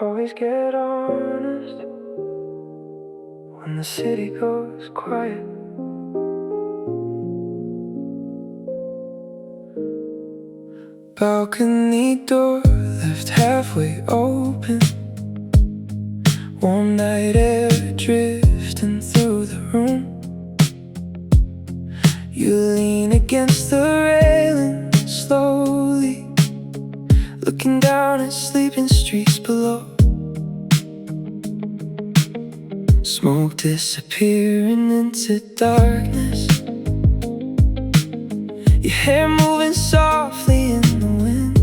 Always get honest when the city goes quiet. Balcony door left halfway open, warm night air drifting through the room. You lean against the railing slowly, looking down at sleeping streets below. Smoke disappearing into darkness, your hair moving softly in the wind.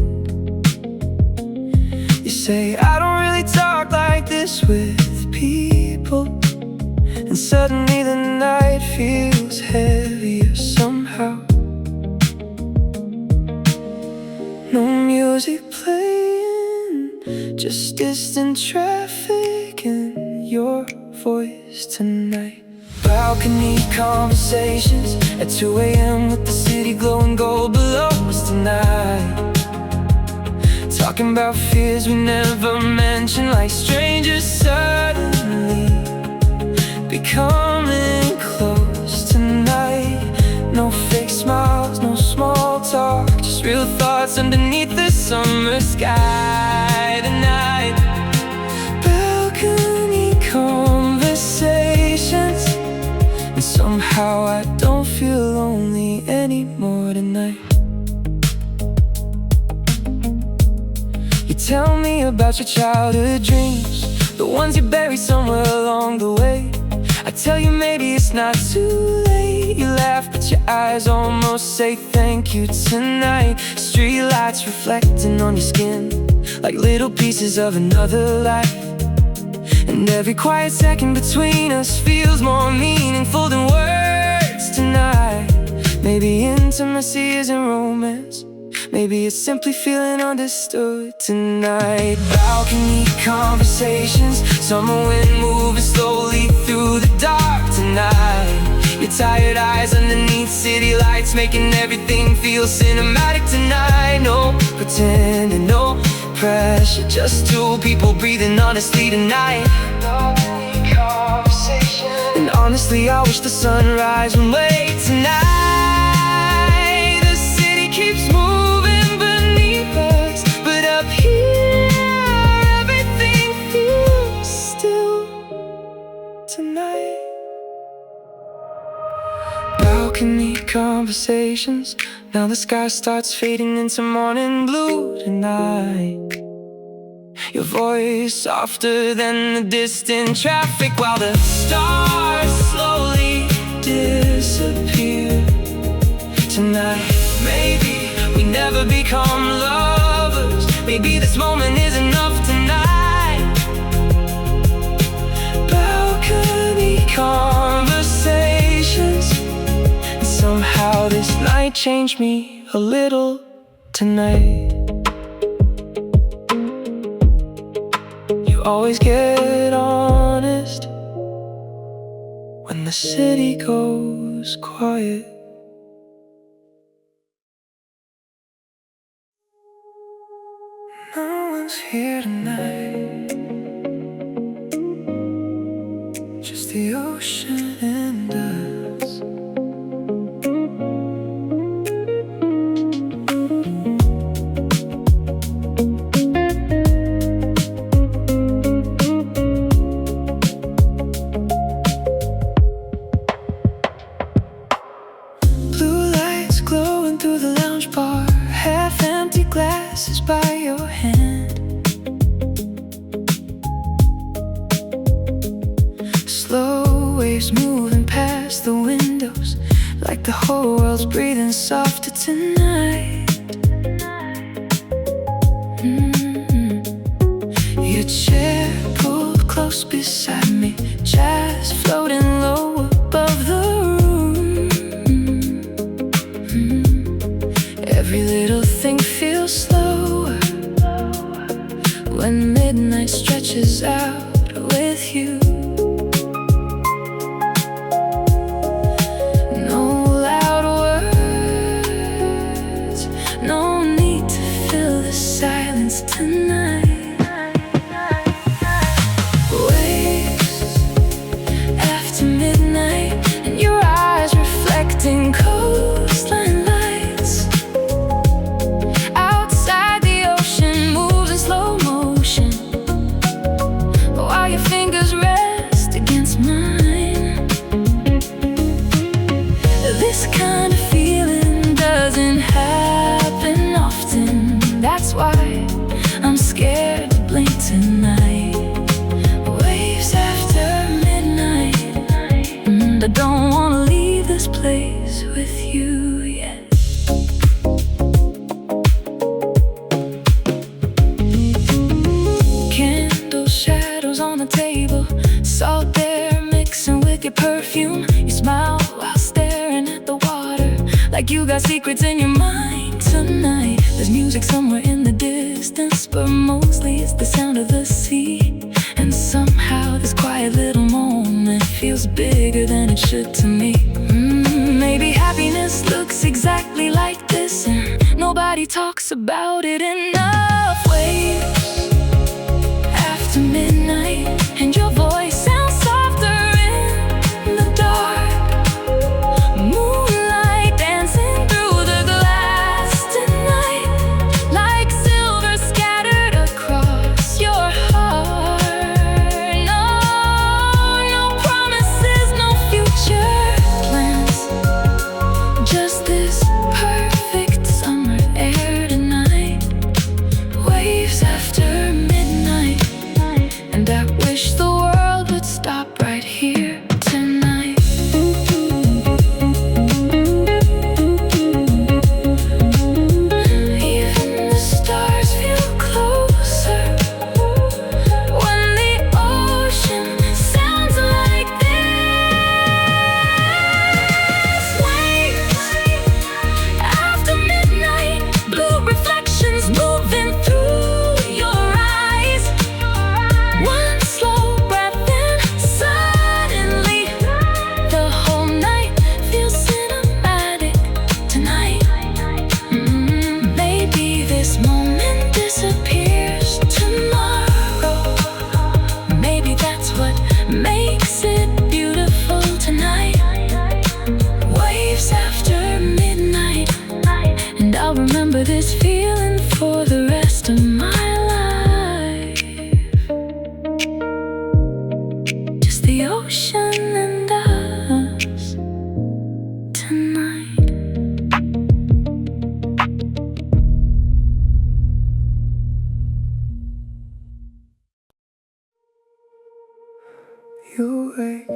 You say, I don't really talk like this with people. And suddenly the night feels heavier somehow. No music playing, just distant traffic and your voice tonight. Balcony conversations at 2 a.m. with the city glowing gold below us tonight. Talking about fears we never mentioned, like strangers suddenly becoming close tonight. No fake smiles, no small talk, just real thoughts underneath the summer sky tonight. Balcony conversations, and somehow I don't feel lonely anymore tonight. You tell me about your childhood dreams, the ones you buried somewhere along the way. I tell you maybe it's not too late. You laugh but your eyes almost say thank you tonight. Streetlights reflecting on your skin like little pieces of another life. And every quiet second between us feels more meaningful than words tonight. Maybe intimacy isn't romance, maybe it's simply feeling understood tonight. Balcony conversations, summer wind moving slowly through the dark tonight. Your tired eyes underneath city lights, making everything feel cinematic tonight. No pretending, no pressure, just two people breathing honestly tonight. Balcony conversations, and honestly I wish the sunrise would wait tonight. The city keeps moving beneath us, but up here everything feels still tonight. Balcony conversations, now the sky starts fading into morning blue tonight. Your voice softer than the distant traffic, while the stars slowly disappear tonight. Maybe we never become lovers, maybe this moment is enough tonight. Balcony conversations, and somehow this night changed me a little tonight. You always get honest when the city goes quiet. No one's here tonight, just the ocean and us. Blue lights glowing through the lounge bar, half-empty glasses by your hand. Slow waves moving past the windows, like the whole world's breathing softer tonight. Your chair pulled close beside me, jazz floating low above the room. Every little thing feels slower when midnight stretches out with you. No loud words, no need to fill the silence tonight. why I'm scared to blink tonight. Waves after midnight, and I don't wanna leave this place with you yet. Candle shadows on the table, salt air mixing with your perfume. You smile while staring at the water, like you got secrets in your mind tonight. There's music somewhere in the distance, but mostly it's the sound of the sea. And somehow this quiet little moment feels bigger than it should to me. Maybe happiness looks exactly like this, and nobody talks about it enough. Waves after midnight, and your voice sounds softer in the dark. Moonlight dancing through the glass tonight, like silver scattered across your heart. No, no promises, no future plans, just this perfect summer air tonight. Waves after midnight, and I wish the world would stop right here tonight. Even the stars feel closer when the ocean sounds like this. Waves after midnight, blue reflections moving through your eyes. One slow breath in, suddenly the whole night feels cinematic tonight. Maybe this moment disappears tomorrow. Maybe that's what makes it beautiful tonight. Waves after midnight, and I'll remember this feeling for the rest of my life. Just the ocean and us tonight. You wake.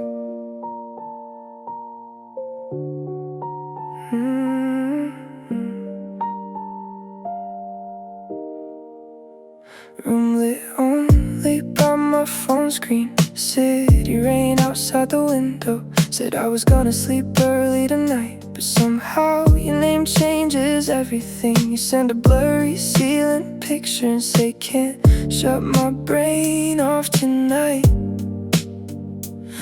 Room lit only by my phone screen. City rain outside the window. Said I was gonna sleep early tonight, but somehow your name changes everything. You send a blurry ceiling picture and say can't shut my brain off tonight.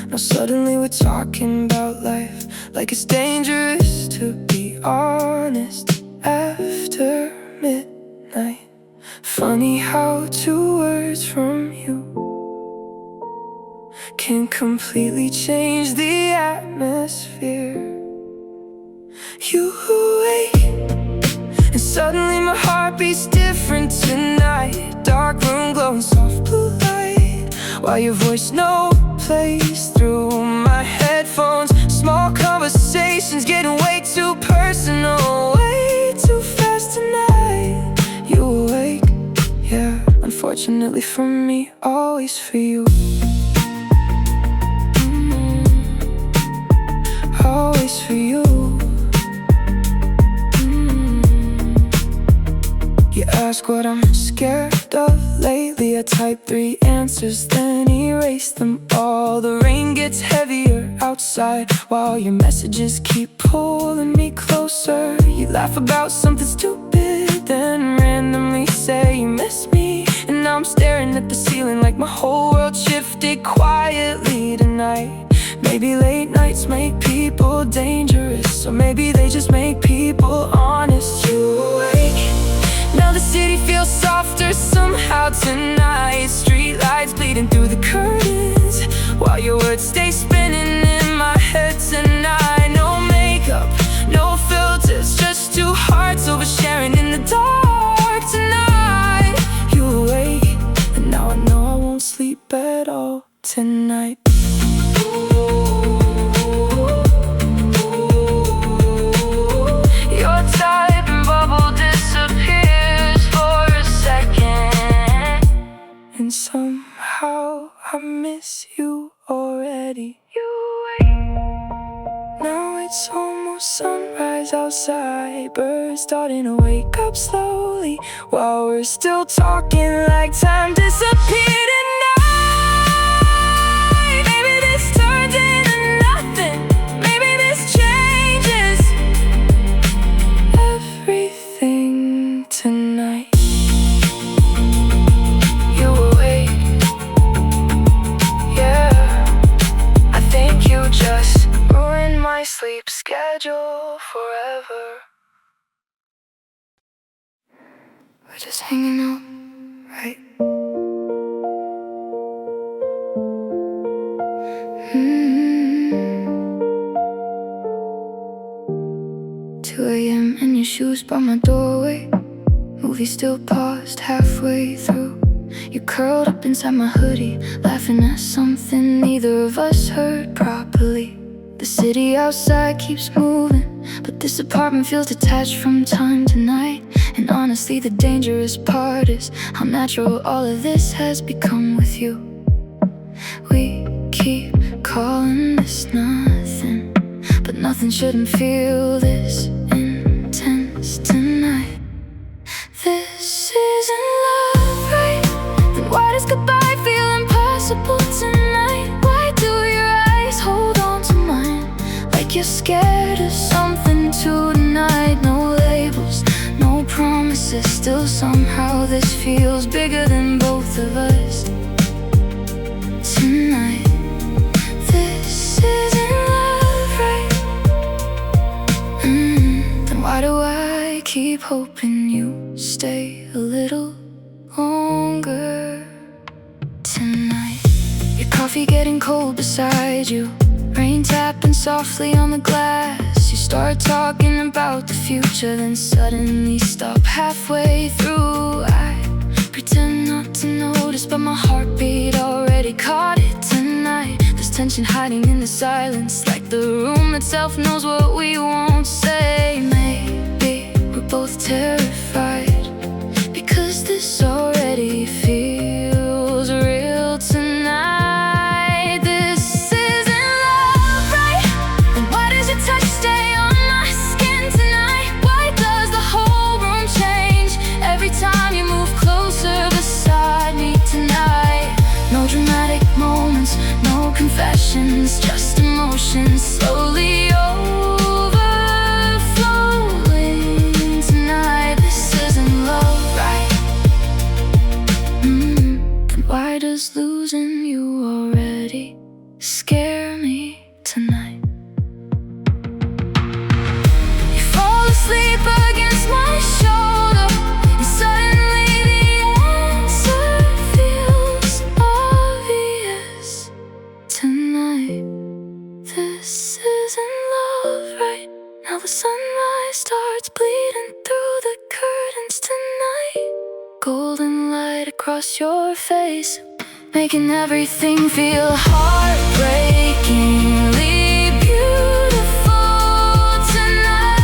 Now suddenly we're talking about life, like it's dangerous to be honest after midnight. Funny how two words from you can completely change the atmosphere. You wake, and suddenly my heart beats different tonight. Dark room glowing soft blue light, while your voice no plays through my headphones. Small conversations getting way too personal, way too fast tonight. You awake, yeah, unfortunately for me, always for you. Always for you. You ask what I'm scared of lately. I type 3 answers, then erase them all. The rain gets heavier outside, while your messages keep pulling me closer. You laugh about something stupid, then randomly say you miss me. And now I'm staring at the ceiling like my whole world shifted quietly tonight. Maybe late nights make people dangerous, or maybe they just make people honest. You awake, now the city feels softer somehow tonight. Street lights bleeding through the curtains, while your words stay spinning in my head tonight. No makeup, no filters, just two hearts oversharing in the dark tonight. You awake, and now I know I won't sleep at all tonight. Your typing bubble disappears for a second. and somehow I miss you already. Now it's almost sunrise outside, birds starting to wake up slowly, while we're still talking like time disappeared at night. Maybe this turns into nothing, maybe this changes everything tonight. You awake, yeah, I think you just ruined my sleep schedule forever. We're just hanging out, right? 2 a.m. and your shoes by my doorway. Movie still paused halfway through. You curled up inside my hoodie, laughing at something neither of us heard properly. The city outside keeps moving, but this apartment feels detached from time tonight. And honestly, the dangerous part is how natural all of this has become with you. We keep calling this nothing, but nothing shouldn't feel this intense tonight. This isn't love, right? Then why does goodbye feel impossible tonight? Why do your eyes hold on to mine like you're scared of something tonight? No labels, no promises, still somehow this feels bigger than both of us tonight. This isn't love, right? Then why do I keep hoping you stay a little longer tonight? Your coffee getting cold beside you, rain tapping softly on the glass. You start talking about the future, then suddenly stop halfway through. I pretend not to notice, but my heartbeat already caught it tonight. There's tension hiding in the silence, like the room itself knows what we won't say. Maybe we're both terrified, because this already feels real tonight. This isn't love, right? Then why does your touch stay on my skin tonight? Why does the whole room change every time you move closer beside me tonight? No dramatic moments, no confessions, just emotions slowly overflowing tonight. This isn't love, right? Then why does losing you already scare me tonight? You fall asleep against my shoulder, and suddenly the answer feels obvious tonight. This isn't love, right? Now the sunrise starts bleeding through the curtains tonight. Golden light across your face, making everything feel heartbreakingly beautiful tonight.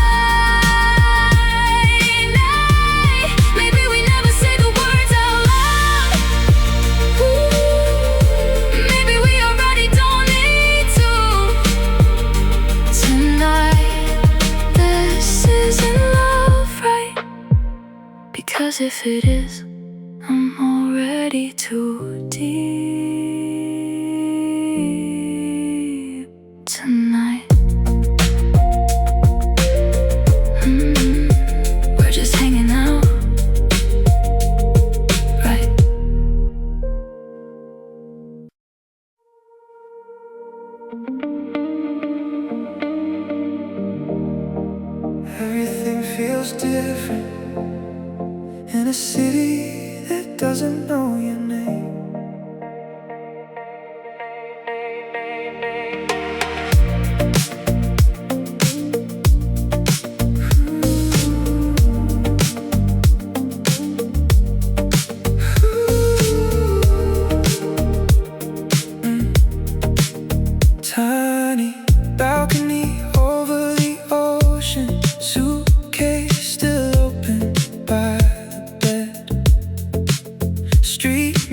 Maybe we never say the words out loud. Maybe we already don't need to tonight. This isn't love, right? Because if it is, I'm already too deep tonight. We're just hanging out, right? Everything feels different in a city that doesn't know your name. Tiny balcony over the ocean, suitcase still open by the bed. Street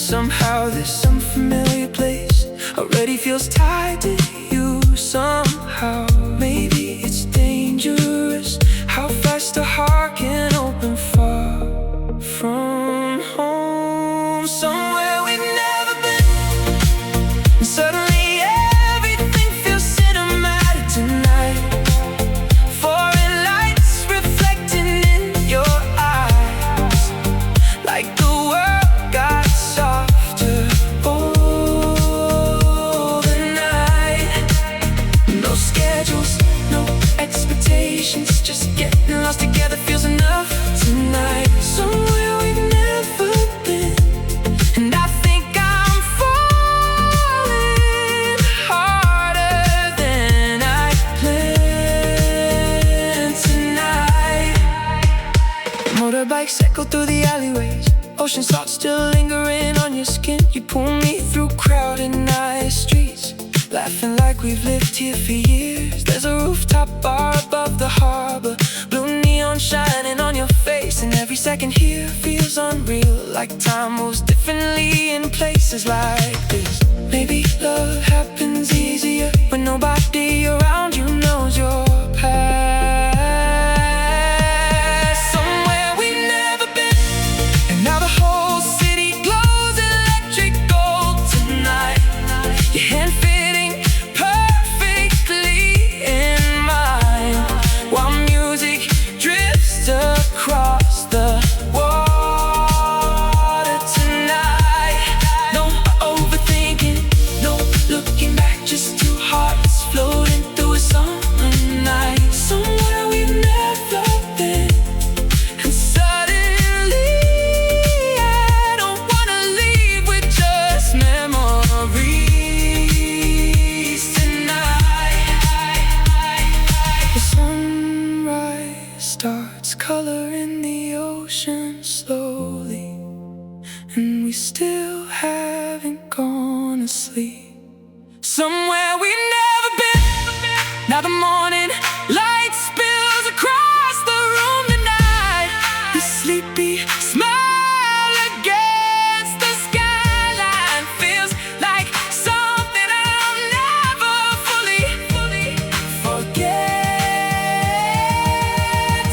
somehow this unfamiliar place already feels tied to you somehow. Maybe it's dangerous how fast a heart can open far from home. Somewhere we've never been, and suddenly everything feels cinematic tonight. Foreign lights reflecting in your eyes, like the world got softer overnight. No schedules, no expectations, just getting lost together feels enough tonight. Somewhere we've never been, and I think I'm falling harder than I planned tonight. Motorbikes echo through the alleyways, ocean salt still lingering on your skin. You pull me through crowded night streets, laughing like we've lived here for years. There's a rooftop bar above the harbor, blue neon shining on your face, and every second here feels unreal, like time moves differently in places like this. Maybe love happens easier when nobody around you knows your past. Somewhere we've never been, and now the whole city glows electric gold tonight. Your hand fitting perfectly in mine, while music drifts across the water tonight. No overthinking, no looking back, just two hearts floating through a summer night. Somewhere we've never been, and suddenly I don't wanna leave with just memories tonight. The sunrise starts coloring the ocean slowly, and we still haven't gone to sleep. Somewhere we've never been, now the morning light spills across the room tonight. The sleepy smile against the skyline feels like something I'll never fully forget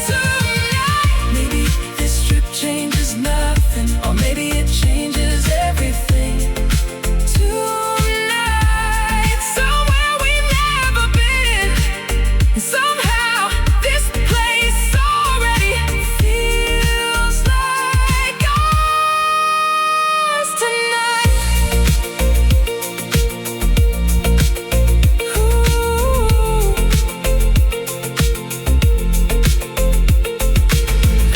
tonight. Maybe this trip changes nothing, or maybe it changes everything tonight. Somewhere we've never been, and somehow this place already feels like ours tonight. Ooh.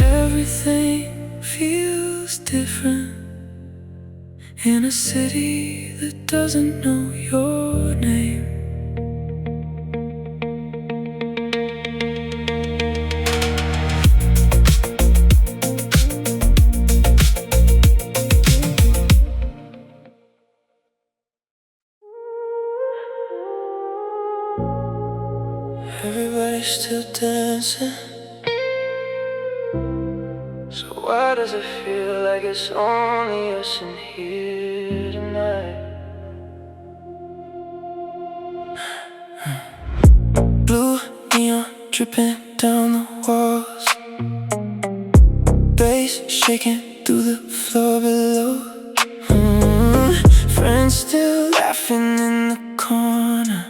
Everything feels different in a city that doesn't know your name. Everybody's still dancing, so why does it feel like it's only us in here tonight? Blue neon dripping down the walls, bass shaking through the floor below. Friends still laughing in the corner,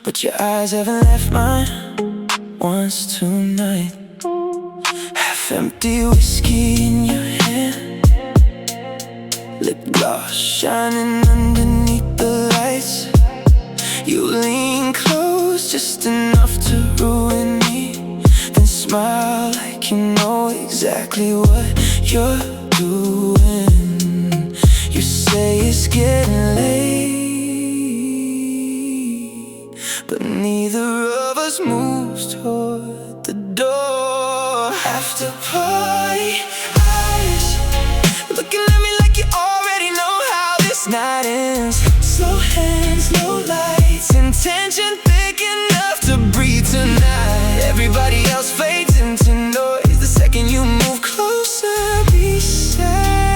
but your eyes haven't left mine once tonight. Half-empty whiskey in your hand, lip gloss shining underneath the lights. You lean close just enough to ruin me, then smile like you know exactly what you're doing. You say it's getting late, but neither of us moves toward the door. After party eyes looking at me like you already know how this night ends. Slow hands, no lights, intention thick enough to breathe tonight. Everybody else fades into noise the second you move closer beside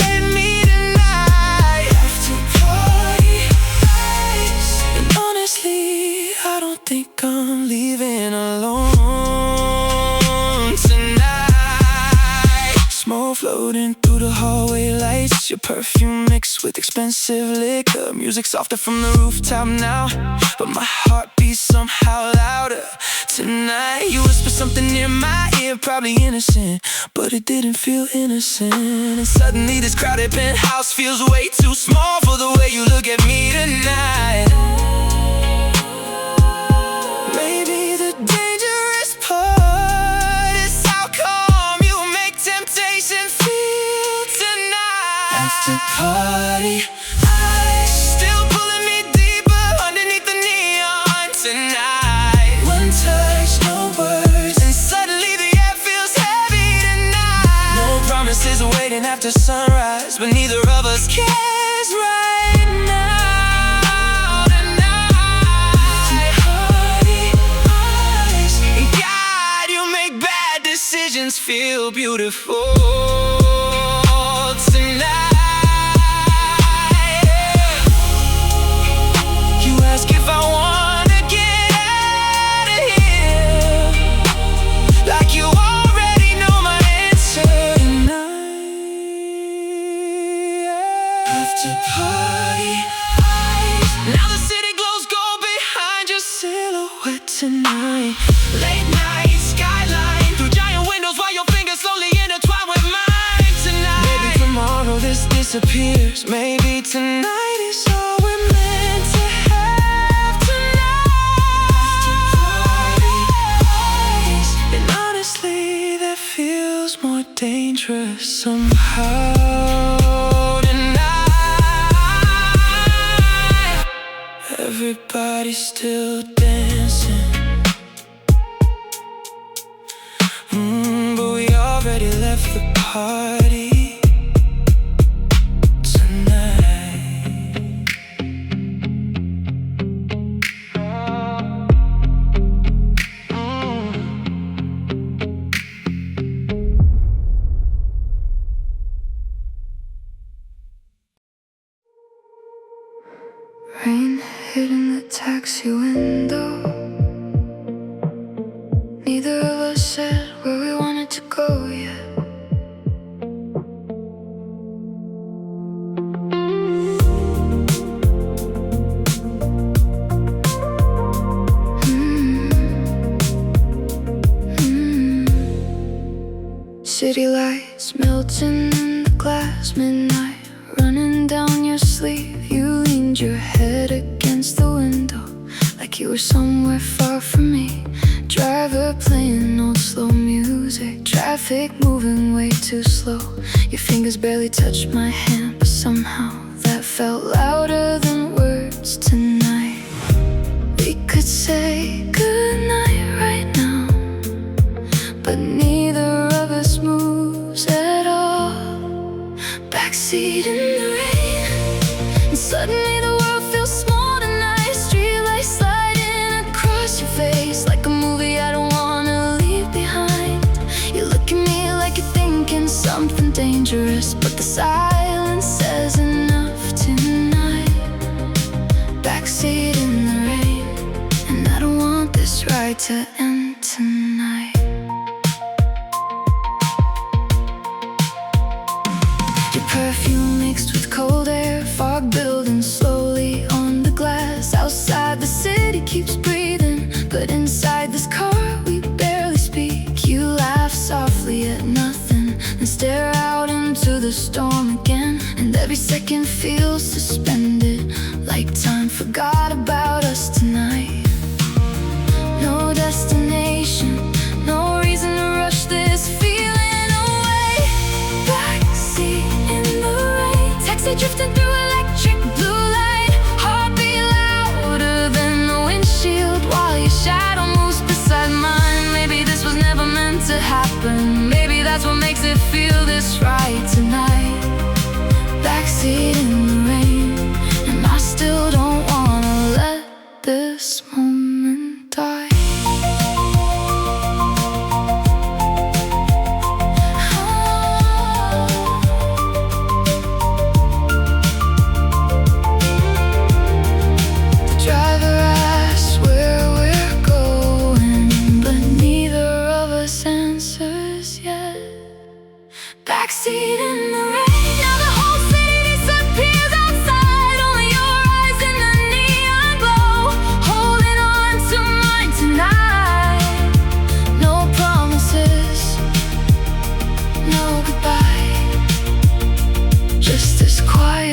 Your perfume mixed with expensive liquor. Music softer from the rooftop now, but my heart beats somehow louder tonight. You whisper something near my ear, probably innocent, but it didn't feel innocent. And suddenly this crowded penthouse feels way too small for the way you look at me tonight. Maybe the dangerous part is how calm you make temptation feel tonight. After party eyes still pulling me deeper underneath the neon tonight. One touch, no words, and suddenly the air feels heavy tonight. No promises waiting after sunrise, but neither of us cares right now. Tonight, party eyes, God, you make bad decisions feel beautiful tonight. Now the city glows gold behind your silhouette tonight. Late night skyline through giant windows while your fingers slowly intertwine with mine tonight. Maybe tomorrow this disappears. Maybe tonight is all we're meant to have tonight. And honestly, that feels more dangerous somehow. Everybody's still dancing, but we already left the party tonight. Rain hitting the taxi window. Neither of us said where we wanted to go yet. City lights melting in the glass, midnight running down your sleeve. You leaned your head against the window like you were somewhere far from me. Driver playing old slow music, traffic moving way too slow. Your fingers barely touched my hand, but somehow that felt louder than words tonight. We could say goodnight right now, but neither of us moves at all. Backseat in the rain, and suddenly the world feels small tonight. Streetlights sliding across your face like a movie I don't wanna leave behind. You look at me like you're thinking something dangerous, but the silence says enough tonight. Backseat in the rain, and I don't want this ride to end tonight. Your perfume mixed with cold air, fog building slowly on the glass. Outside the city keeps breathing, but inside this car we barely speak. You laugh softly at nothing and stare out into the storm again. And every second feels suspended, like time forgot about us tonight. No destination, no reason to rush this feeling away. Backseat in the rain, taxi drifting through electric blue light. Heartbeat louder than the windshield while your shadow moves beside mine. Maybe this was never meant to happen. Maybe that's what makes it feel this right tonight. Backseat in the rain, and I still don't wanna let this moment die.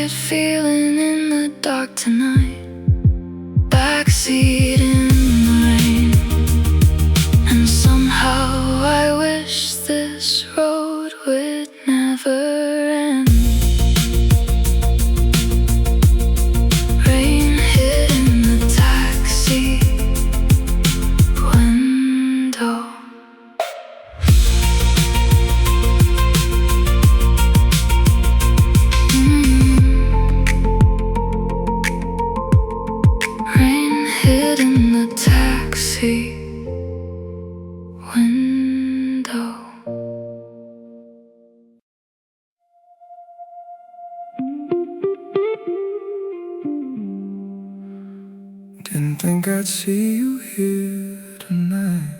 that feeling in the dark tonight. Backseat in the rain. And somehow I wish this road would never end. Rain hit in the taxi window. Rain hit in the taxi window. Didn't think I'd see you here tonight.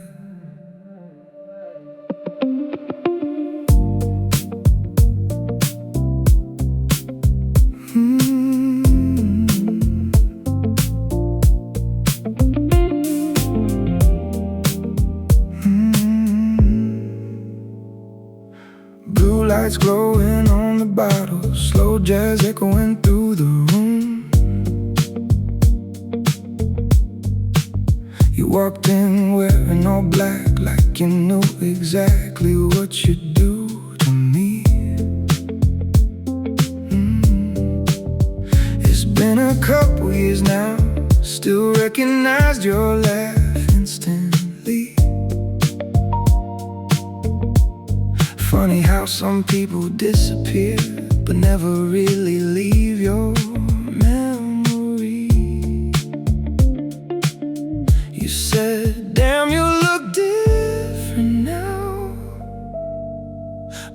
Blue lights glowing on the bottle, slow jazz echoing through the room. You walked in wearing all black, like you knew exactly what you'd do to me. It's been a couple years now, still recognized your laugh instantly. Funny how some people disappear, but never really leave your memory. You said, damn, you look different now,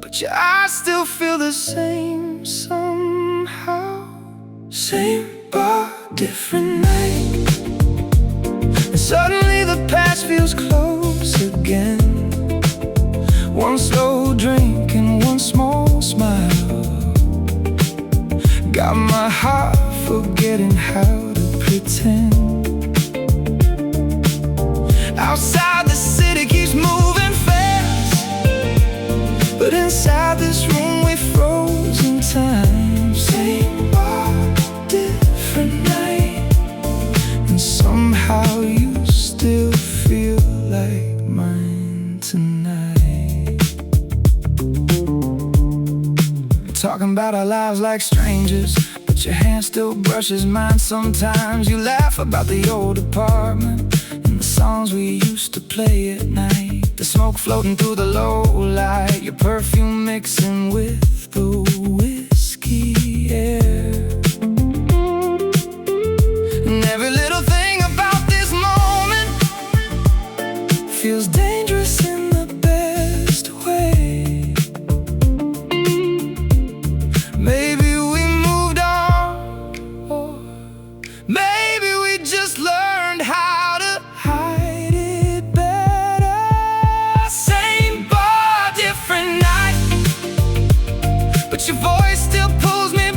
but your eyes still feel the same somehow. Same but different night. And suddenly the past feels close again. One slow drink and one small smile got my heart forgetting how to pretend. Outside the city keeps moving fast, but inside this room we froze in time. Same but different night. And somehow you still feel like mine tonight. Talking about our lives like strangers, but your hand still brushes mine sometimes. You laugh about the old apartment and the songs we used to play at night. The smoke floating through the low light, your perfume mixing with the whiskey air. And every little thing about this moment feels dangerous in the best way. Maybe we moved on, or maybe we just learned how to hide it better. Same but different night, but your voice still pulls me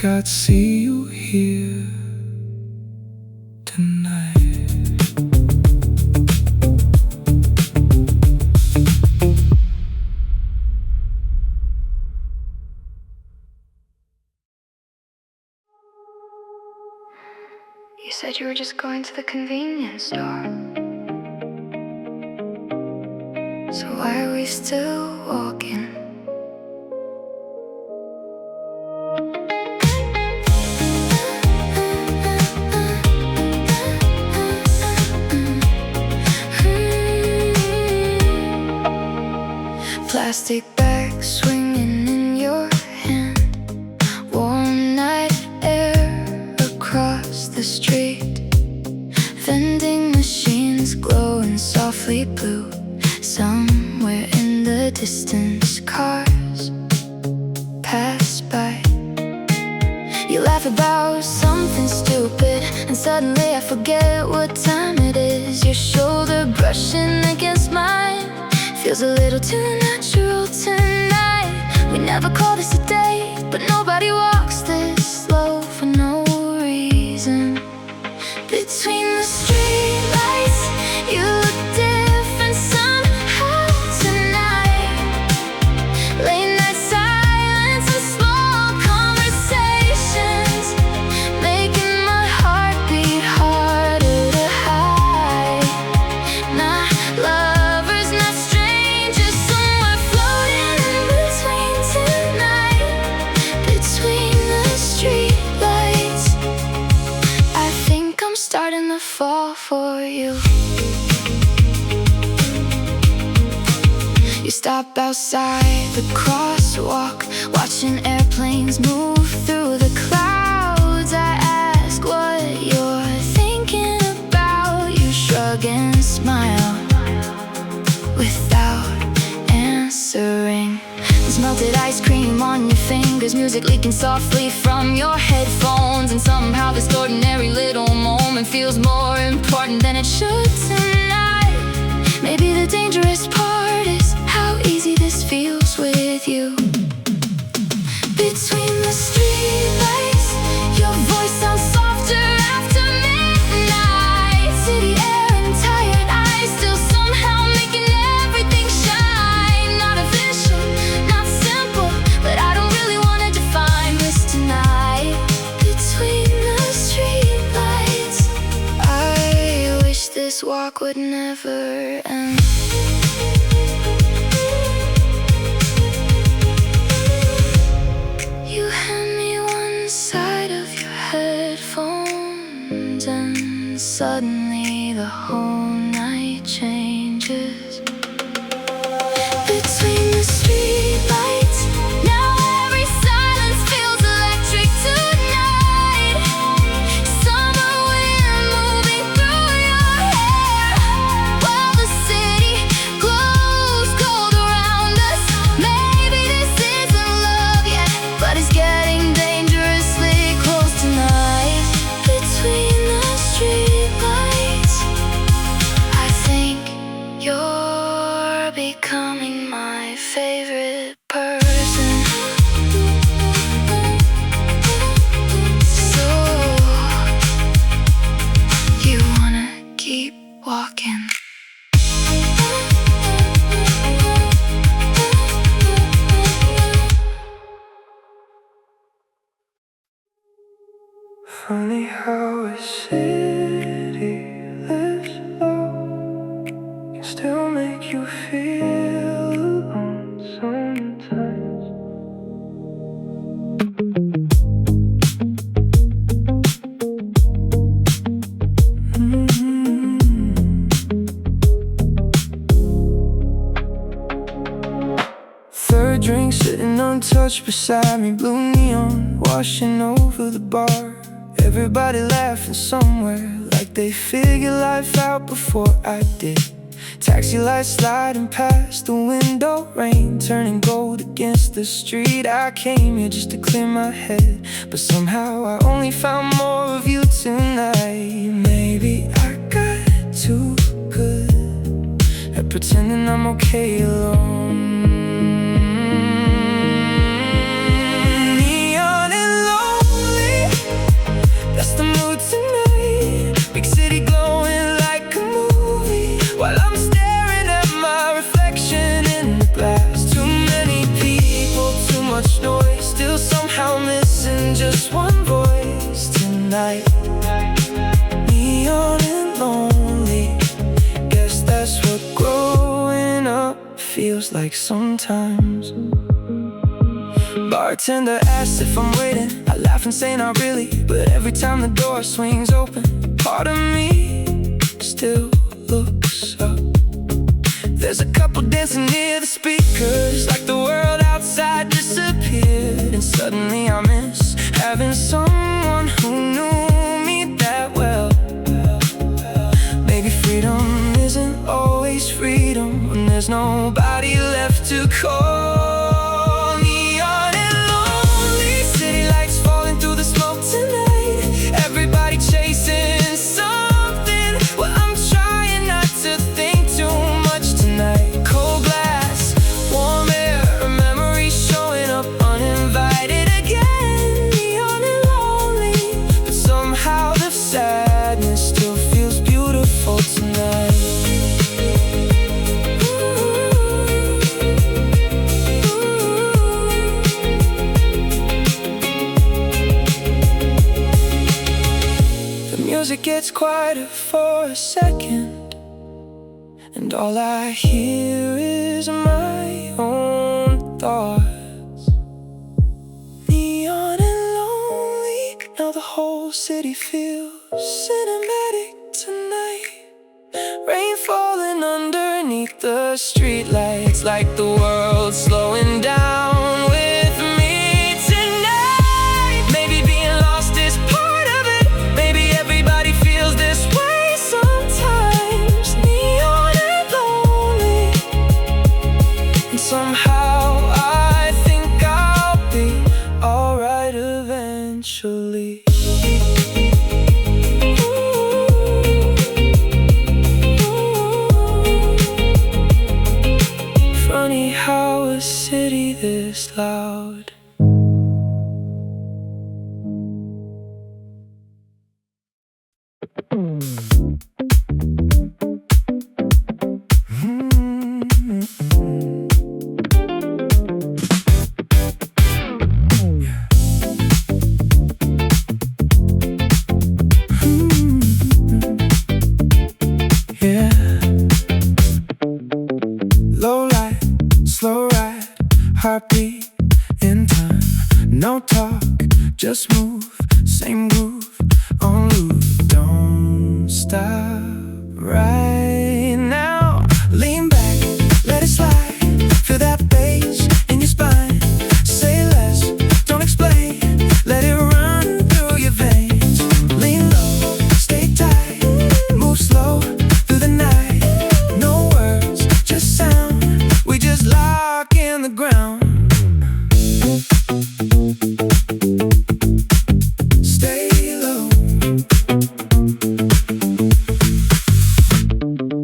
I'd see you here tonight. You said you were just going to the convenience store. So why are we still walking? Plastic bag swinging in your hand, warm night air across the street, vending machines glowing softly blue. Somewhere in the distance, cars pass by. You laugh about something stupid, and suddenly I forget what time it is. Your shoulder brushing against mine feels a little too natural tonight. We never call this a date, but nobody walks this slow for no reason. Between the streetlights, you look different somehow tonight. Late night silence and small conversations, making my heart beat harder to hide. Not lovers, not strangers, somewhere floating in between tonight. Between the streetlights, I think I'm starting to fall for you. You stop outside the crosswalk, watching airplanes move through the clouds. I ask what you're thinking about. You shrug and smile without answering. There's melted ice cream on your fingers, music leaking softly from your headphones. And somehow this ordinary little moment feels more important than it should tonight. Maybe the dangerous part is how easy this feels with you. Between the streetlights, your voice sounds softer after midnight. City air and tired eyes, still somehow making everything shine. Not official, not simple, but I don't really want to define this tonight. Between the streetlights, I wish this walk would never end. You hand me one side of your headphones, and suddenly the whole night changes. Between the streetlights, now every silence feels electric tonight. Summer wind moving through your hair, while the city glows gold around us. Maybe this isn't love yet, but it's getting dangerously close tonight. Between the streetlights, I think you're becoming my favorite person. So you wanna keep walking? Funny how a city lives low can still make you feel alone sometimes. Third drink sitting untouched beside me, blue neon washing over the bar. Everybody laughing somewhere, like they figured life out before I did. Taxi lights sliding past the window, rain turning gold against the street. I came here just to clear my head, but somehow I only found more of you tonight. Maybe I got too good at pretending I'm okay alone. Neon and lonely feels like sometimes. Bartender asks if I'm waiting. I laugh and say not really, but every time the door swings open, part of me still looks up. There's a couple dancing near the speakers, like the world outside disappeared. And suddenly I miss having someone who knew me that well. Maybe freedom isn't always freedom when there's nobody left to call. Neon and lonely, city lights falling through the smoke tonight. Everybody chasing something. Well, I'm trying not to think too much tonight. Cold glass, warm air, memories showing up uninvited again. Neon and lonely, but somehow the sadness still feels beautiful tonight. The music gets quieter for a second, and all I hear is my own thoughts. Neon and lonely, now the whole city feels cinematic tonight. Rain falling underneath the streetlights, like the world slowing down with me tonight. Maybe being lost is part of it. Maybe everybody feels this way sometimes. Neon and lonely, and somehow I think I'll be alright eventually. Funny how a city this loud yeah. Low light, slow ride, heartbeat in time. No talk, just move, same groove on loop. Don't stop right now. Lean back, let it slide. Feel that bass in your spine. Say less, don't explain. Let it run through your veins. Lean low, stay tight. Move slow through the night. No words, just sound. We just lock in the ground. Stay low.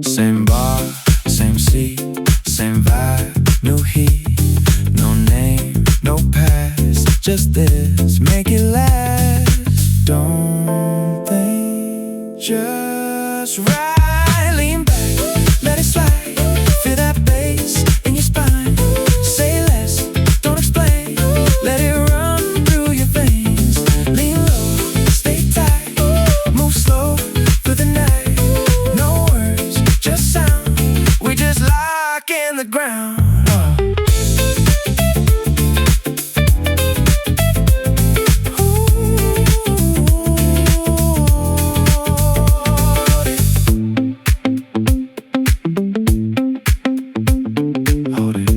Same bar, same seat, same vibe, new heat. No name, no past, just this, make it last. Don't think, just right. Lean back, let it slide. Feel that bass in your spine. Say less, don't explain. Let it run through your veins. Lean low, stay tight. Move slow through the night. No words, just sound. We just lock in the ground. Hold it.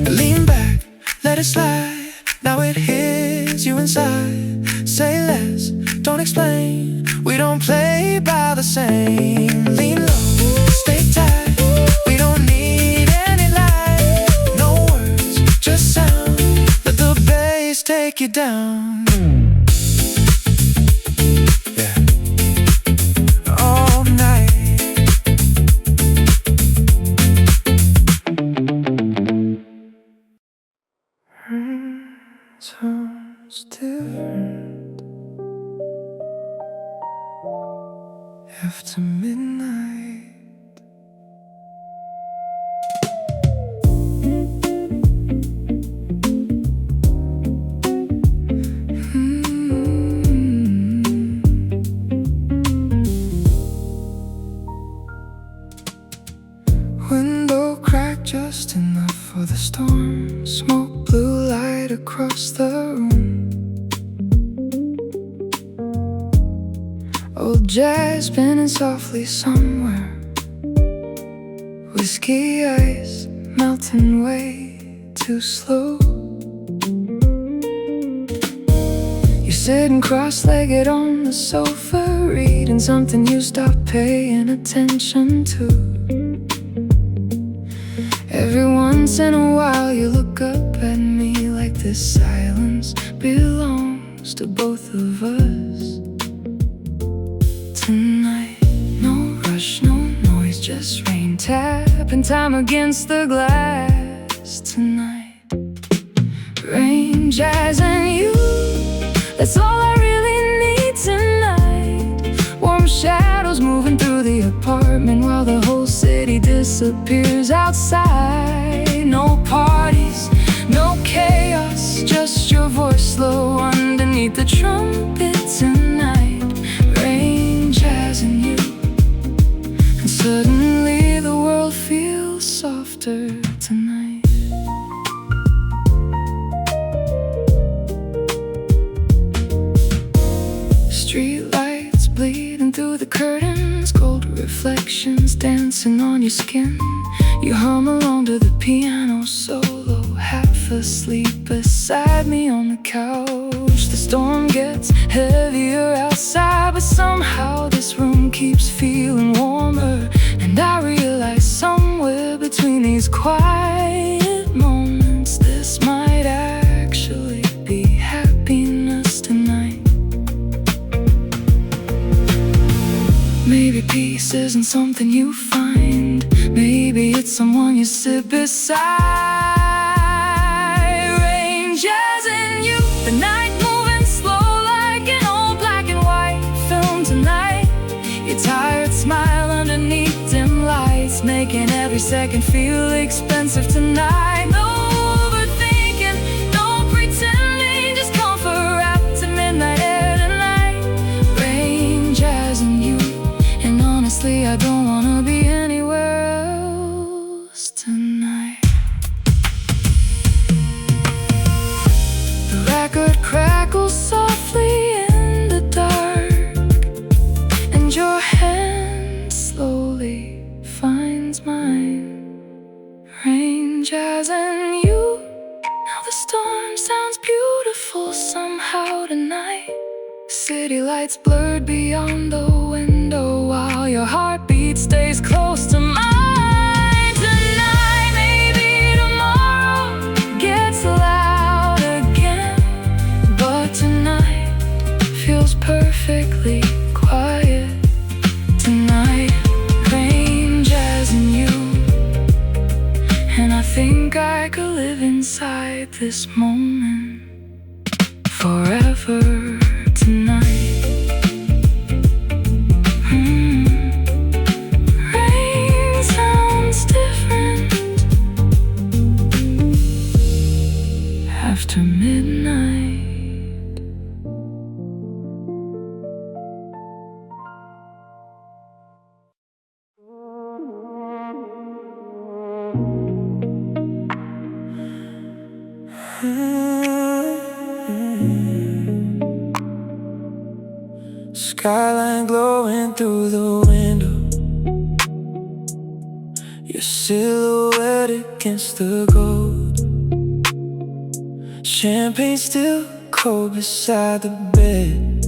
Lean back, let it slide. Now it hits you inside. Say less, don't explain. We don't play by the same. Lean low, stay tight. We don't need any light. No words, just sound. Let the bass take you down. Yeah. All night. Sounds different after midnight. right across the room. Old jazz spinning softly somewhere, whiskey ice melting way too slow. You're sitting cross-legged on the sofa, reading something you stopped paying attention to. Every once in a while you look up at me like this silence belongs to both of us. Tonight, no rush, no noise, just rain tapping time against the glass. Tonight, rain, jazz, and you, that's all I really need tonight. Warm shadows moving through the apartment while the whole city disappears outside. No parties, no chaos, just your voice slow underneath the trumpet tonight. Rain, jazz, and you, and suddenly the world feels softer tonight. Street lights bleeding through the curtains, gold reflections dancing on your skin. You hum along to the piano solo, half asleep beside me on the couch. The storm gets heavier outside, but somehow this room keeps feeling warmer. And I realize somewhere between these quiet moments, this might actually be happiness tonight. Maybe peace isn't something you find, maybe it's someone you sit beside. Rain, jazz, and you, the night moving slow like an old black and white film tonight. Your tired smile underneath dim lights, making every second feel expensive tonight. No overthinking, no pretending, just comfort wrapped in midnight air tonight. Rain, jazz, and you, and honestly I don't wanna be anywhere else tonight. The record crackles softly in the dark, and your hand slowly finds mine. Rain, jazz, and you, now the storm sounds beautiful somehow tonight. City lights blurred beyond the window while your heartbeat stays close to mine. Tonight, maybe tomorrow gets loud again, but tonight feels perfectly quiet. Tonight, rain, jazz, and you, and I think I could live inside this moment forever tonight. Rain sounds different after midnight. Skyline glowing through the window, your silhouette against the gold. Champagne still cold beside the bed,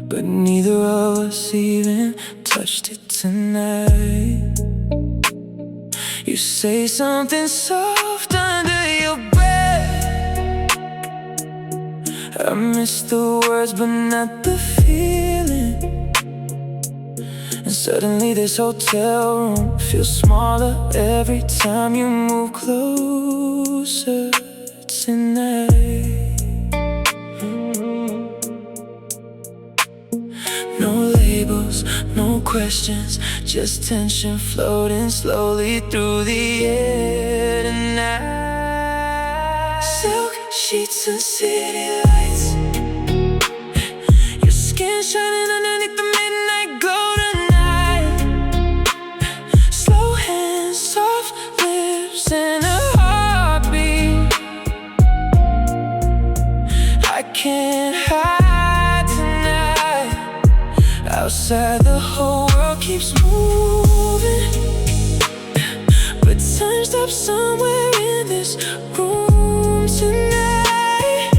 but neither of us even touched it tonight. You say something soft under your breath, I miss the words but not the feeling. And suddenly this hotel room feels smaller every time you move closer tonight. No labels, no questions, just tension floating slowly through the air tonight. Silk sheets and city lights, your skin shining underneath the midnight glow tonight. Slow hands, soft lips, and a heartbeat. outside, the whole world keeps moving, but time stops somewhere in this room tonight.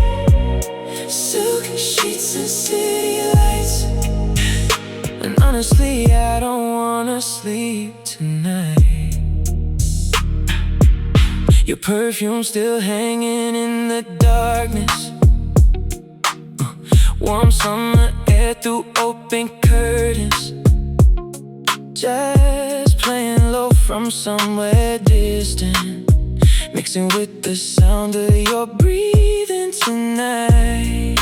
Silk sheets and city lights, and honestly, I don't wanna sleep tonight. Your perfume still hanging in the darkness, warm summer air through open curtains, jazz playing low from somewhere distant, mixing with the sound of your breathing tonight.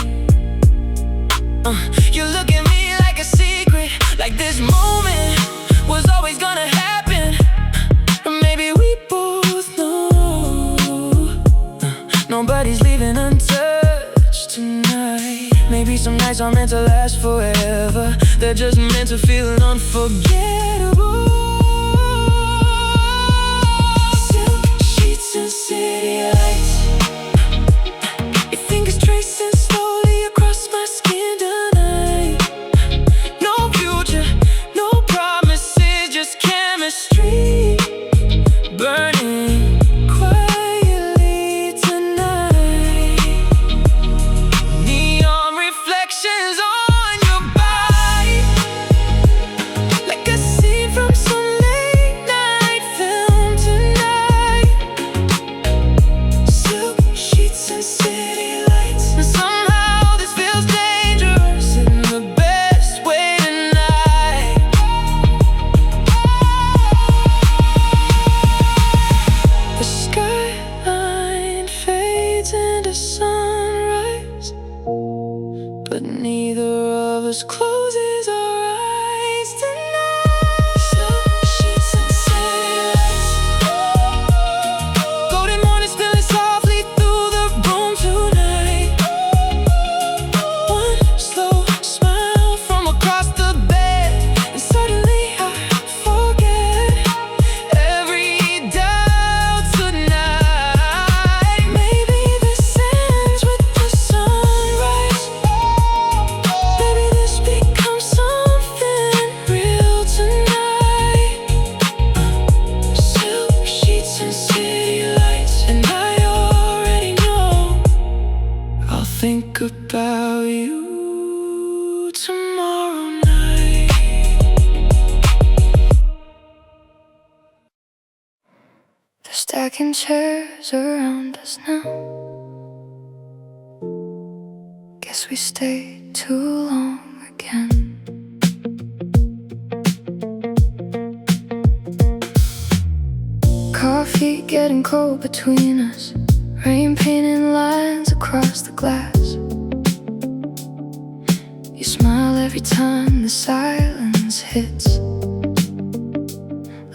You look at me like a secret, like this moment was always gonna happen. Or maybe we both know nobody's leaving untouched tonight. Maybe some nights aren't meant to last forever, they're just meant to feel unforgettable. Silk sheets and city lights, your fingers tracing slowly across my skin tonight. No future, no promises, just chemistry burning quietly tonight. Neon reflections on your body, like a scene from some late night film tonight. Silk sheets and city lights, and somehow this feels dangerous in the best way tonight. The skyline fades into sunrise, but neither of us closes our eyes tonight. Silk sheets and city lights, golden morning spilling softly through the room tonight. One slow smile from across the bed, and suddenly I forget every doubt tonight. Maybe this ends with the sunrise, maybe this becomes something real tonight. Silk sheets and city lights, and I already know I'll think about you tomorrow night. They're stacking chairs around us now. Guess we stayed too long again. Coffee getting cold between us, rain painting lines across the glass. You smile every time the silence hits,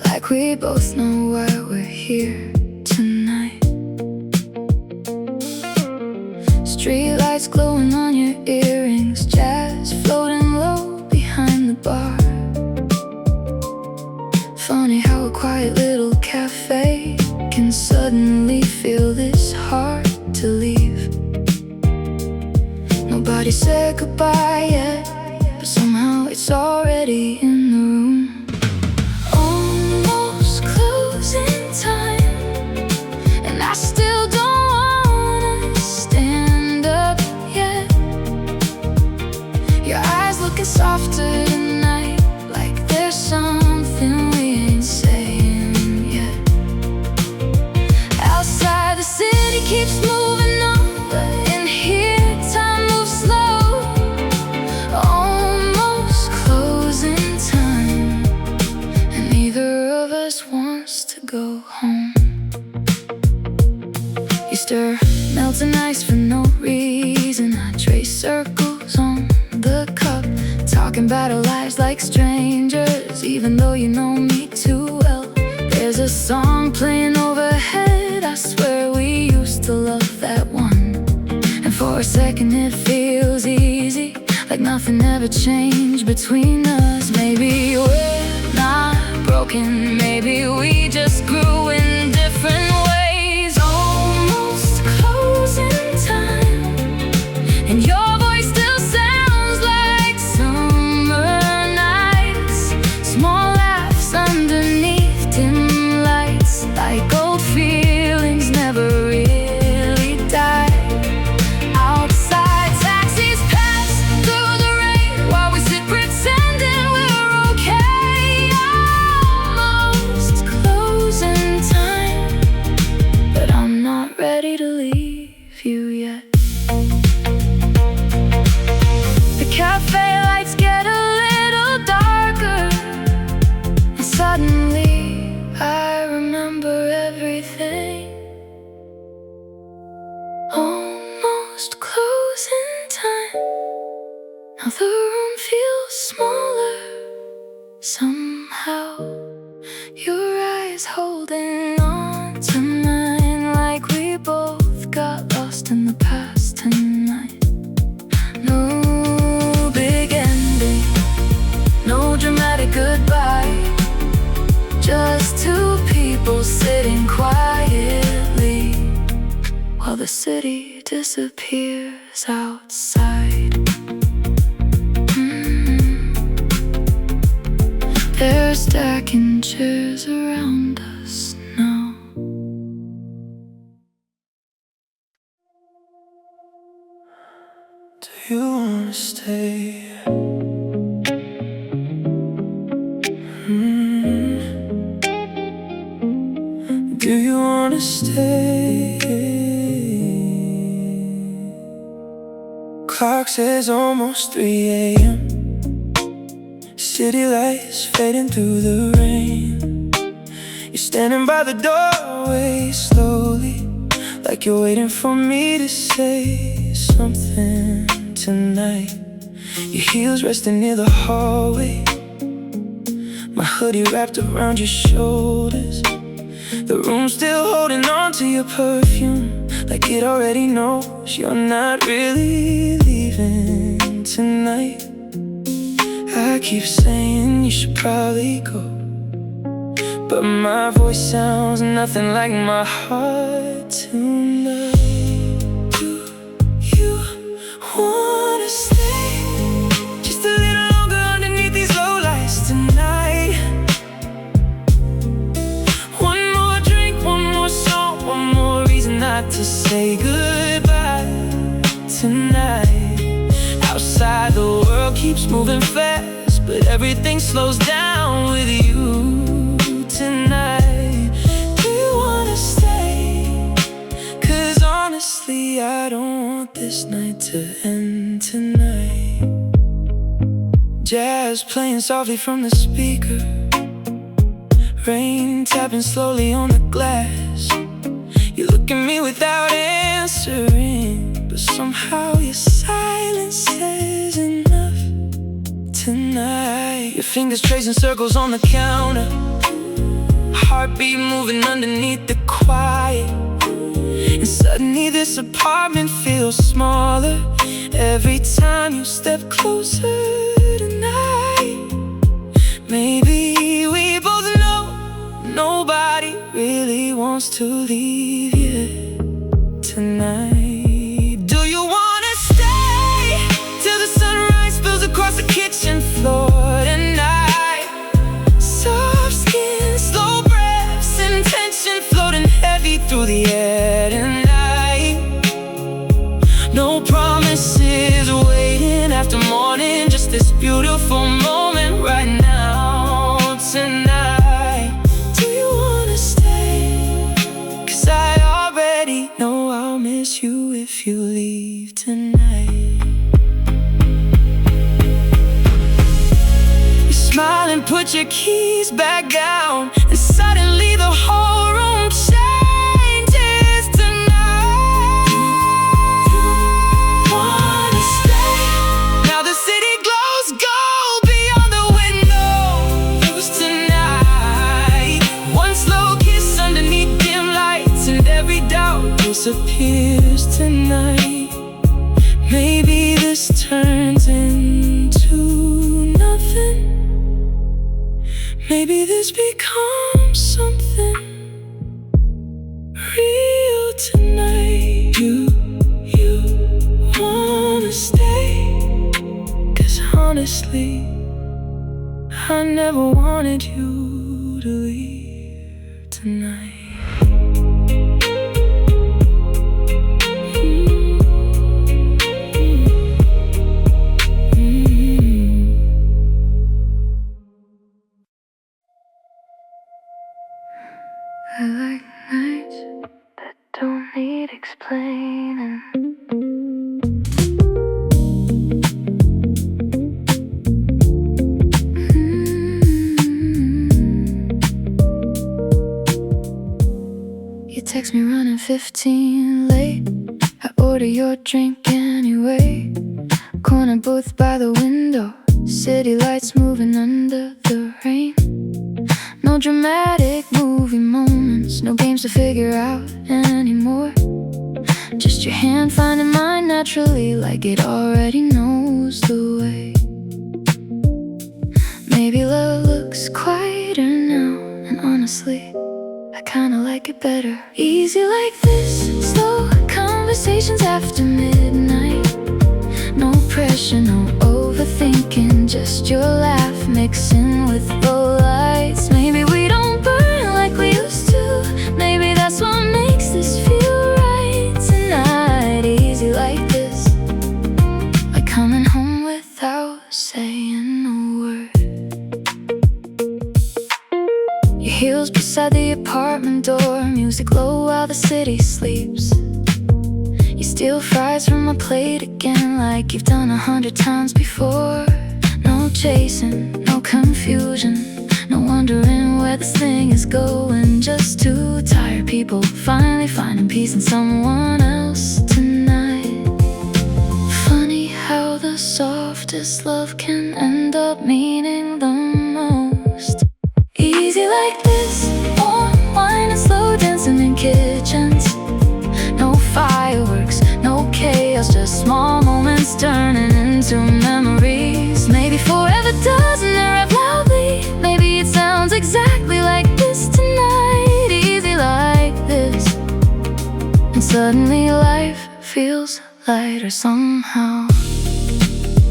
like we both know why we're here tonight. Street lights glowing on your earrings, jazz floating low behind the bar. Funny how a quiet little cafe can suddenly feel this hard to leave. Nobody said goodbye yet, but somehow it's already in the room. Almost closing time, and I still don't wanna stand up yet. Your eyes looking softer tonight, like there's something we ain't saying yet. Outside the city keeps moving on, but in here time moves slow. Almost closing time, and neither of us wants to go home. You stir melting ice for no reason, I trace circles on the cup, talking about our lives like strangers, even though you know me too well. There's a song playing overhead, I swear we used to love that one. And for a second it feels easy, like nothing ever changed between us. Maybe we're not broken, maybe we just grew in different ways. Almost closing time, and your voice still sounds like summer nights. almost closing time. Now the room feels smaller somehow. Your eyes holding on to mine, like we both got lost in the past tonight. No big ending, no dramatic goodbye, just two people sitting quietly while the city disappears outside. They're stacking chairs around us now. Do you wanna stay? Do you wanna stay? Clock says almost 3 a.m. City lights fading through the rain. You're standing by the doorway slowly, like you're waiting for me to say something tonight. Your heels resting near the hallway, my hoodie wrapped around your shoulders. The room's still holding on to your perfume, like it already knows you're not really leaving tonight. I keep saying you should probably go, but my voice sounds nothing like my heart tonight. Do you wanna stay just a little longer underneath these low lights tonight? One more drink, one more song, one more reason not to say goodbye tonight. Outside the world keeps moving fast, but everything slows down with you tonight. Do you wanna stay? 'Cause honestly, I don't want this night to end tonight. Jazz playing softly from the speaker, rain tapping slowly on the glass. You look at me without answering, but somehow your silence says enough tonight. Your fingers tracing circles on the counter, heartbeat moving underneath the quiet. And suddenly this apartment feels smaller every time you step closer tonight. Maybe we both know nobody really wants to leave yet tonight. Do you wanna stay till the sunrise spills across the kitchen floor tonight? Soft skin, slow breaths, and tension floating heavy through the air tonight. No promises waiting after morning, just this beautiful moment right now tonight. Do you wanna stay? 'Cause I already know I'll miss you if you leave tonight. You smile and put your keys back down, and suddenly the whole room changes tonight. You wanna stay? Now the city glows gold beyond the windows tonight. One slow kiss underneath dim lights, and every doubt disappears tonight. Maybe this turns into nothing. Maybe this becomes something real tonight. You wanna stay? 'Cause honestly, I never wanted you to leave tonight. I like nights that don't need explaining. You text me running 15 late. I order your drink anyway. Corner booth by the window, city lights moving under the rain. No dramatic movie moments, no games to figure out anymore. Just your hand finding mine naturally, like it already knows the way. Maybe love looks quieter now, and honestly, I kinda like it better. Easy like this, slow conversations after midnight. No pressure, no overthinking, just your laugh mixing with the lights. Maybe we don't burn like we used to, maybe that's what makes this feel right tonight. Easy like this, like coming home without saying a word. Your heels beside the apartment door, music low while the city sleeps. You steal fries from my plate again, like you've done 100 times before. No chasing, no confusion, no wondering where this thing is going. Just two tired people finally finding peace in someone else tonight. Funny how the softest love can end up meaning the most. Easy like this, warm wine and slow dancing in kitchens. No fireworks, no chaos, just small moments turning into memories. Maybe forever doesn't arrive loudly, maybe it sounds exactly like this tonight. Easy like this, and suddenly life feels lighter somehow.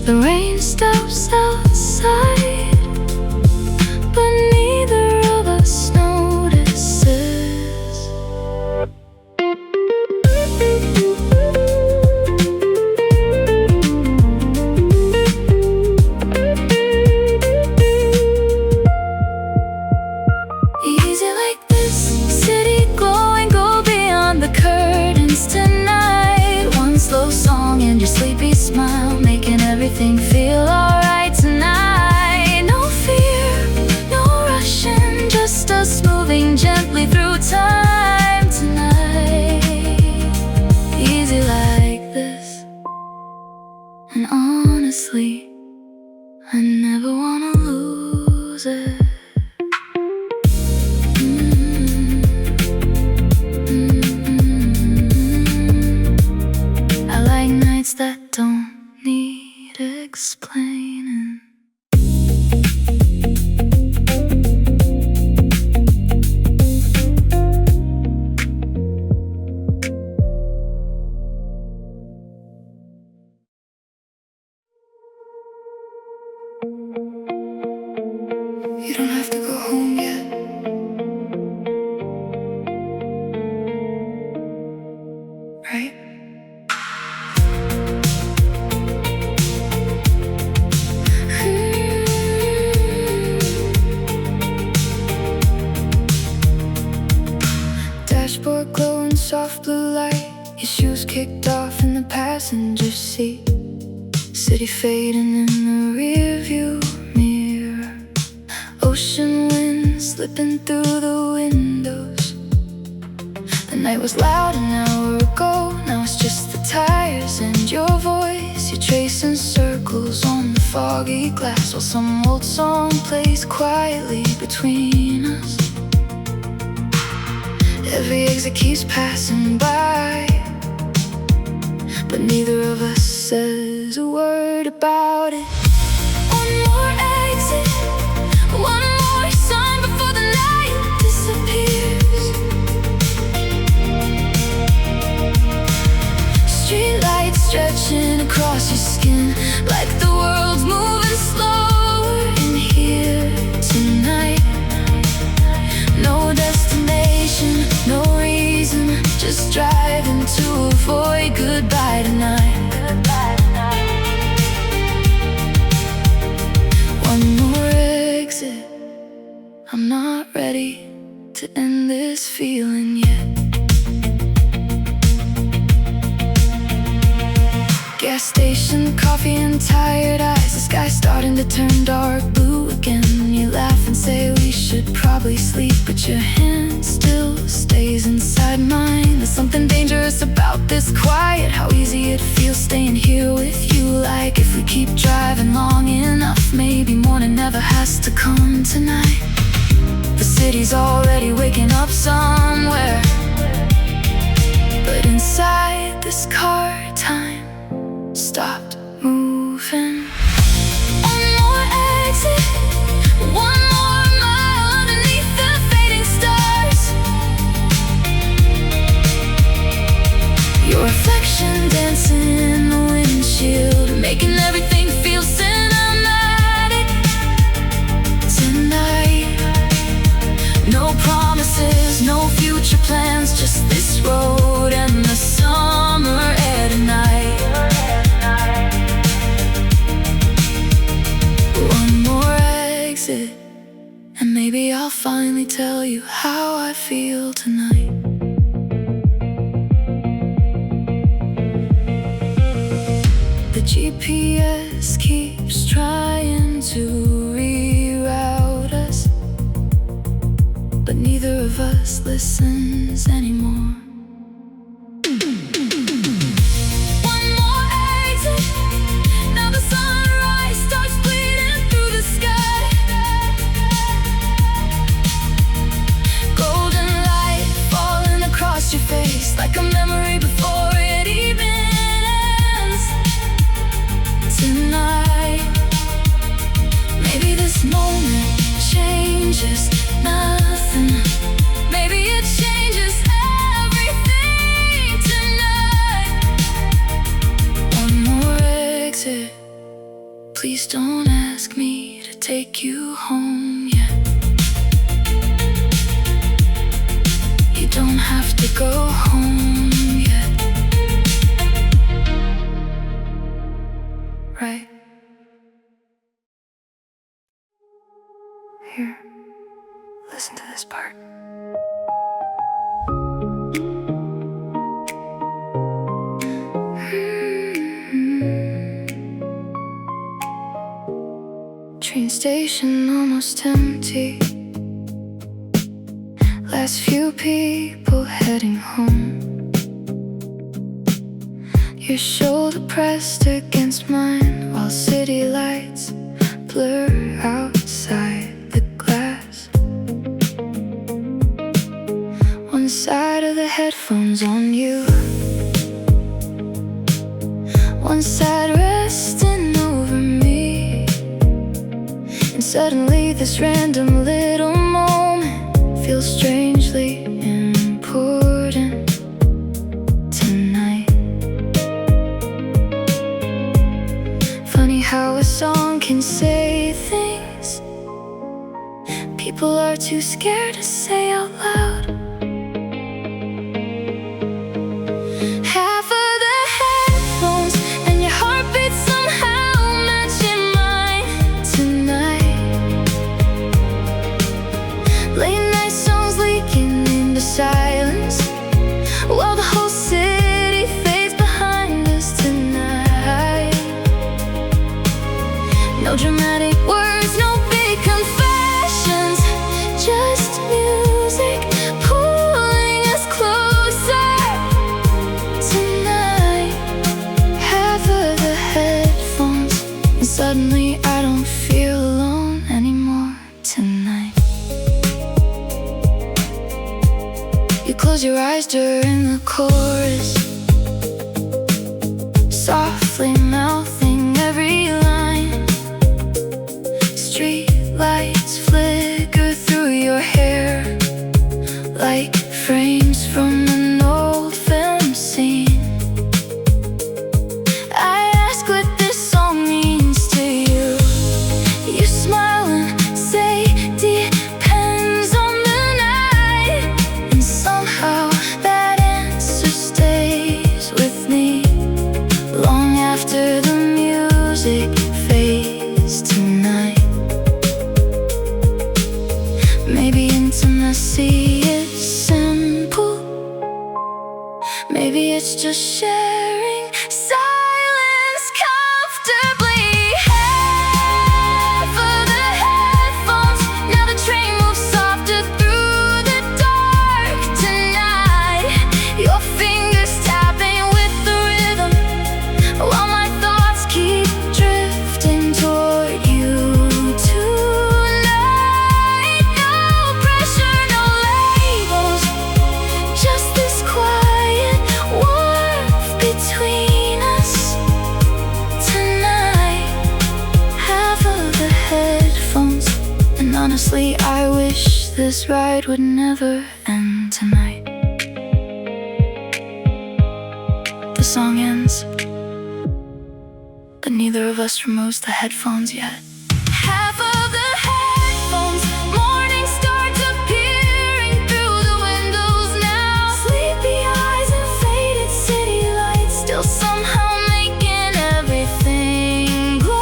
The rain stops outside, but neither of us notices. Easy like this, city glowing, go beyond the curtains tonight. One slow song and your sleepy smile, making everything feel alright tonight. No fear, no rushing, just us moving gently through time tonight. Easy like this, and honestly, I never wanna lose it. I like nights that don't need explaining. You don't have to go home yet. Right? Dashboard glowing soft blue light, your shoes kicked off in the passenger seat. City fading in the rearview mirror. Ocean winds slipping through the windows. The night was loud an hour ago, now it's just the tires and your voice. You're tracing circles on the foggy glass while some old song plays quietly between us. Every exit keeps passing by, but neither of us says a word about it. One more exit, one more sign before the night disappears. Street lights stretching across your skin, like the world's moving slower in here tonight. No destination, no reason, just driving to avoid goodbye tonight. One more exit, I'm not ready to end this feeling yet. Gas station, coffee and tired eyes, Sky's starting to turn dark blue again. You laugh and say we should probably sleep, but your hand still stays inside mine. There's something dangerous about this quiet, how easy it feels staying here with you. Like if we keep driving long enough, maybe morning never has to come tonight. The city's already waking up somewhere, but inside this car time stopped moving. One more exit, one more mile underneath the fading stars. Your reflection dancing in the windshield, making everything feel cinematic tonight. No promises, no future plans, just this road and the summer air tonight. One more exit, and maybe I'll finally tell you how I feel tonight. The GPS keeps trying to reroute us, but neither of us listens anymore. One more exit, now the sunrise starts bleeding through the sky. Golden light falling across your face, like a memory before it even ends tonight. Maybe this moment changes nothing. Maybe it changes everything tonight. One more exit. Please don't ask me to take you home yet. You don't have to go home yet. Right? Here, listen to this part. Train station almost empty. Last few people heading home. Your shoulder pressed against mine while city lights blur outside the glass. One side of the headphones on you, one side resting over me. And suddenly this random little moment feels strangely important tonight. Funny how a song can say things people are too scared to say out loud. Half of the headphones and your heartbeat somehow matching mine tonight. Late night songs leaking into silence while the whole city fades behind us tonight. No dramatic words, no big confessions, just music pulling us closer tonight. Half of the headphones, and suddenly I don't feel alone anymore tonight. You close your eyes during the chorus, softly mouthing every line. Street lights flicker through your hair like frames from an old film scene. I ask what this song means to you. You smile and say depends on the night, and somehow that answer stays with me long after the music fades tonight. Maybe intimacy is simple, maybe it's just sharing silence comfortably. Hey, Honestly, I wish this ride would never end tonight. The song ends, but neither of us removes the headphones yet. Half of the headphones, morning starts appearing through the windows now. Sleepy eyes and faded city lights still somehow making everything glow.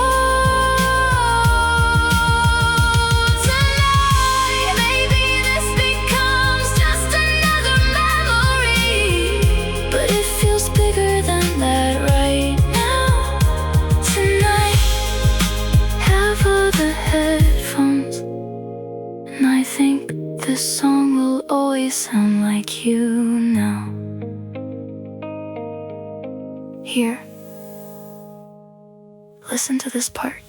Tonight, maybe this becomes just another memory, but it feels bigger than that right now. Tonight, half of the headphones, and I think this song will always sound like you now. Here, listen to this part.